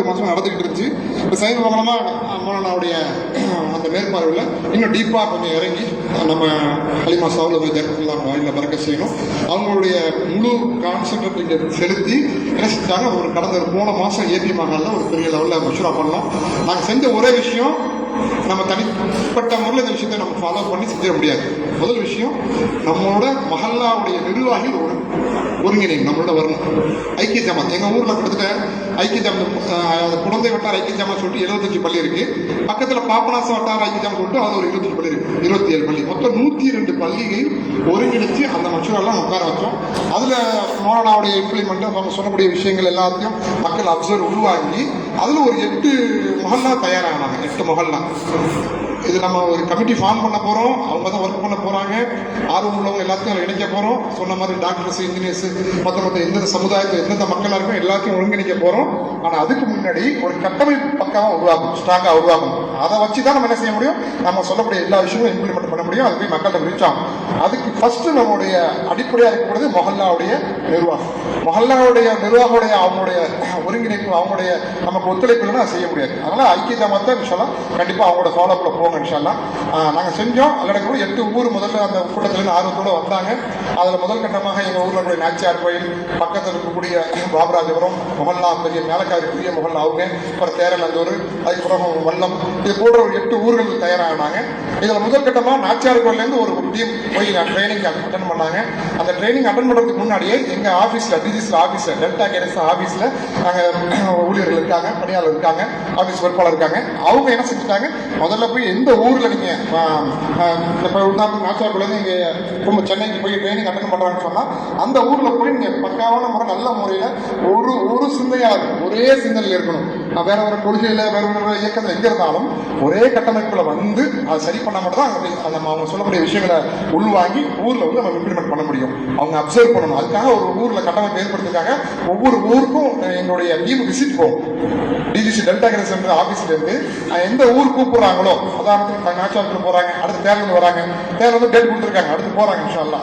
மாதம் நடந்துக்கிட்டு இருந்துச்சு. இப்போ சமீபகாலமாக மௌலானாவுடைய அந்த மேற்பார்வையில் இன்னும் டீப்பாக கொஞ்சம் இறங்கி நம்ம ஹலிமா சாவுல் ஜெர்லாம் வாயிலில் பறக்க செய்யணும். அவங்களுடைய முழு கான்சென்ட்ரேட் இங்கே செலுத்தி என்ன செஞ்சாங்க, ஒரு கடந்த போன மாதம் ஏபி மகாலில் ஒரு பெரிய லெவலில் மஷூரா பண்ணோம். நாங்கள் செஞ்ச ஒரே விஷயம், நம்ம தனிப்பட்ட முறையில் இந்த விஷயத்தை நம்ம ஃபாலோ பண்ணி செஞ்சிட முடியாது. முதல் விஷயம், நம்மளோட மஹல்லாவுடைய நிர்வாகிகள் ஒருங்கிணைங்க, நம்மளோட வரணும். ஐக்கிய ஜமாத் எங்கள் ஊரில் கிட்டத்தட்ட ஐக்கிய ஜமாத் குழந்தை வட்டார ஐக்கிய ஜமாத் சொல்லிட்டு 75 பள்ளி இருக்கு. பக்கத்தில் பாபநாசம் வட்டார ஐக்கிய ஜமாத் சொல்லிட்டு அது ஒரு 25 பள்ளி இருக்கு, 27 பள்ளி, மொத்தம் 102 பள்ளிகள் ஒருங்கிணைச்சு அந்த மசூரெல்லாம் உட்கார வச்சோம். அதில் மௌலானாவுடைய இம்ப்ளிமெண்ட் அவங்க சொல்லக்கூடிய விஷயங்கள் எல்லாத்தையும் மக்கள் அப்சர்வ் உருவாக்கி அதில் ஒரு 8 மஹல்லா தயாரானாங்க. 8 மஹல்லா. இது நம்ம ஒரு கமிட்டி ஃபார்ம் பண்ண போகிறோம். அவங்க தான் ஒர்க் பண்ண போகிறாங்க. ஆர்வம் உள்ளவங்க எல்லாத்தையும் அதில் இணைக்க போகிறோம். சொன்ன மாதிரி டாக்டர்ஸ், இன்ஜினியர்ஸ், மற்ற எந்தெந்த சமுதாயத்தில் எந்தெந்த மக்களாக இருக்கும் எல்லாத்தையும் ஒருங்கிணைக்க போகிறோம். ஆனால் அதுக்கு முன்னாடி ஒரு கட்டமைப்பு பக்காவாக உருவாகும், ஸ்ட்ராங்காக உருவாகும். அதை வச்சு தான் நம்ம என்ன செய்ய முடியும், நம்ம சொல்லக்கூடிய எல்லா விஷயமும் இம்ப்ளிமெண்ட் பண்ண முடியும். அது போய் மக்கள்கிட்ட ரீச் ஆகும். அதுக்கு ஃபர்ஸ்ட் நம்மளுடைய அடிப்படையாக இருக்கக்கூடியது மொஹல்லாவுடைய நிர்வாகம். மொஹல்லாவுடைய நிர்வாகமுடைய அவங்களுடைய ஒருங்கிணைப்பு, அவங்களுடைய நமக்கு ஒத்துழைப்பு இல்லைன்னா செய்ய முடியாது. அதனால் ஐக்கிய ஜமாத்தை விஷயம் கண்டிப்பாக அவங்களோட ஃபாலோப்பில் போங்க இன்ஷால்லாம். நாங்கள் செஞ்சோம். அல்லடக்கூட 8 ஊர் முதல்ல அந்த கூட்டத்திலேருந்து ஆர்வத்தோடு வந்தாங்க. அதில் முதல் கட்டமாக எங்கள் ஊரில் கூடிய நாச்சியார் கோயில், பக்கத்தில் இருக்கக்கூடிய பாபராஜபுரம் மொஹல்லா, பெரிய மேலக்காரி பெரிய மொஹல்லா அவங்க, அப்புறம் தேரலந்தூர், அதுக்கப்புறம் வல்லம், இது போன்ற ஒரு 8 ஊர்கள் தயாராகினாங்க. இதில் முதல் கட்டமாக நாச்சியார் கோயிலேருந்து ஒரு டீம் போய் ட்ரைனிங் அட்டன் பண்ணாங்க. அந்த ட்ரைனிங் அட்டன் பண்ணுறதுக்கு முன்னாடியே எங்கள் ஆஃபீஸில் டிஜிஎஸ்ல ஆஃபீஸில் டெல்டா கேரஸ் ஆஃபீஸில் நாங்கள் ஊழியர்கள் இருக்காங்க, பணியாளர் இருக்காங்க, ஆஃபீஸ் பொறுப்பாளர் இருக்காங்க. அவங்க என்ன செஞ்சுட்டாங்க, முதல்ல போய் எந்த ஊரில் நீங்கள் இப்போ உதாரணத்துக்கு நாச்சியார்குள்ளேருந்து இங்கே ரொம்ப சென்னைக்கு போய் ட்ரைனிங் அட்டன் பண்ணுறாங்கன்னு சொன்னால் அந்த ஊரில் போய் நீங்கள் பக்காவான முறை நல்ல முறையில் ஒரு சிந்தையாக ஒரே சிந்தனையில் இருக்கணும். வேற ஒரு கொள்கையில் வேற ஒரு இயக்கத்தில் எங்கே இருந்தாலும் ஒரே கட்டமைப்பில் வந்து அதை சரி பண்ண மட்டும் தான் நம்ம அவங்க சொல்லக்கூடிய விஷயங்களை உள்வாங்கி ஊரில் வந்து நம்ம இம்ப்ளிமெண்ட் பண்ண முடியும். அவங்க அப்சர்வ் பண்ணணும். அதுக்காக ஒரு ஊரில் கட்டமைப்பு ஏற்படுத்துக்காக ஒவ்வொரு ஊருக்கும் எங்களுடைய டீம் விசிட் போகும். டிஜிசி டெல்டா கேரஸ் சென்டர் ஆஃபீஸ்லேருந்து எந்த ஊர் கூப்பிடுறாங்களோ, உதாரணத்துக்கு நாச்சியாருக்கு போகிறாங்க, அடுத்து தேர்தல் வராங்க, தேர்தல் டேட் கொடுத்துருக்காங்க, அடுத்து போகிறாங்க இன்ஷால்லா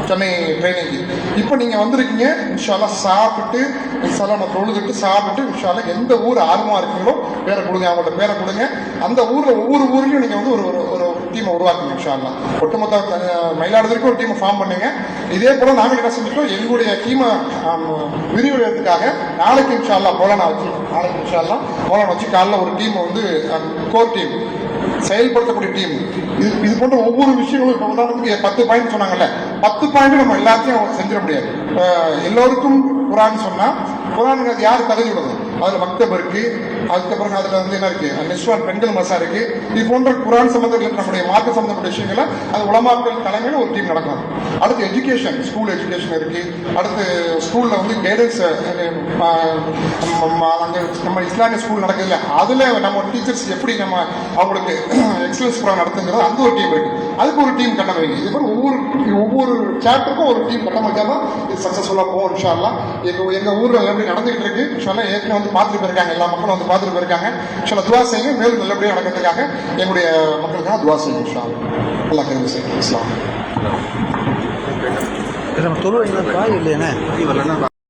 சென்னை ட்ரைனிங்கு. இப்போ நீங்கள் வந்திருக்கீங்க, இன்ஷால்லா சாப்பிட்டு இன்ஷால்லா நான் தொழுதுட்டு சாப்பிட்டு இன்ஷால்லா எந்த ஊர் ஆர்வமாக இருக்கீங்களோ பேரை கொடுங்க, அவங்கள்ட்ட பேரை கொடுங்க. அந்த ஊரில் ஒவ்வொரு ஊர்லையும் நீங்கள் வந்து ஒரு டீமை உருவாக்குங்க இன்ஷால்லா. ஒட்டுமொத்த மயிலாடுதுறைக்கு ஒரு டீமை ஃபார்ம் பண்ணுங்க. இதே போல நாங்கள் என்ன செஞ்சுட்டோம், எங்களுடைய டீமை விரிவுரைக்காக நாளைக்கு இன்ஷால்லா மௌலானா வச்சு காலைல ஒரு டீம் வந்து கோர் டீம் செயல்படுத்தக்கூடிய டீம். இது போன்ற ஒவ்வொரு விஷயங்களும் இப்போ உதாரணத்துக்கு 10 பாயிண்ட் சொன்னாங்கல்ல, 10 பாயிண்ட் நம்ம எல்லாத்தையும் செஞ்சிட முடியாது. எல்லோருக்கும் குரான் சொன்னா குரானுக்கு அது யார் தகுதி விடுறது, அதில் மக்தப் இருக்கு, அதுக்கப்புறம் அதில் வந்து என்ன இருக்கு, நிஸ்வான் பெண்கள் மசா இருக்கு. இது போன்ற குரான் சம்பந்தப்பட்ட நம்முடைய மார்க்க சம்பந்தப்பட்ட விஷயங்களை அது உலமாக்கள் தலைமையில் ஒரு டீம் நடக்கும். அடுத்து எஜுகேஷன், ஸ்கூல் எஜுகேஷன் இருக்கு. அடுத்து ஸ்கூல்ல வந்து கைடன்ஸ், நம்ம இஸ்லாமிய ஸ்கூல் நடக்குது இல்லை, அதுல நம்ம டீச்சர்ஸ் எப்படி நம்ம அவங்களுக்கு எக்ஸலன்ஸ் ப்ரோக்ராம் நடத்துங்கிறது அந்த ஒரு டீம் இருக்கு. அதுக்கு ஒரு டீம் கட்டமைங்க. இது மாதிரி ஒவ்வொரு சாப்டருக்கும் ஒரு டீம் கட்டமைச்சாதான் இது சக்சஸ்ஃபுல்லாக போகும் இன்ஷால்லா. எங்க ஊர்ல எப்படி நடந்துகிட்டு இருக்கு இன்ஷால்லா. ஏற்கனவே வந்து பார்த்துட்டு போயிருக்காங்க, எல்லா மக்களும் வந்து பார்த்துட்டு போயிருக்காங்க. இன்ஷால்லா துவா செய்யுங்க, மேலும் நல்லபடியாக நடக்கிறதுக்காக எங்களுடைய மக்களுக்காக துவா செய்யுங்க இன்ஷால்லா. அல்லாஹ் கரீம் செய்யுங்க. இஸ்லாம் தொழுவீங்களா இல்லையா?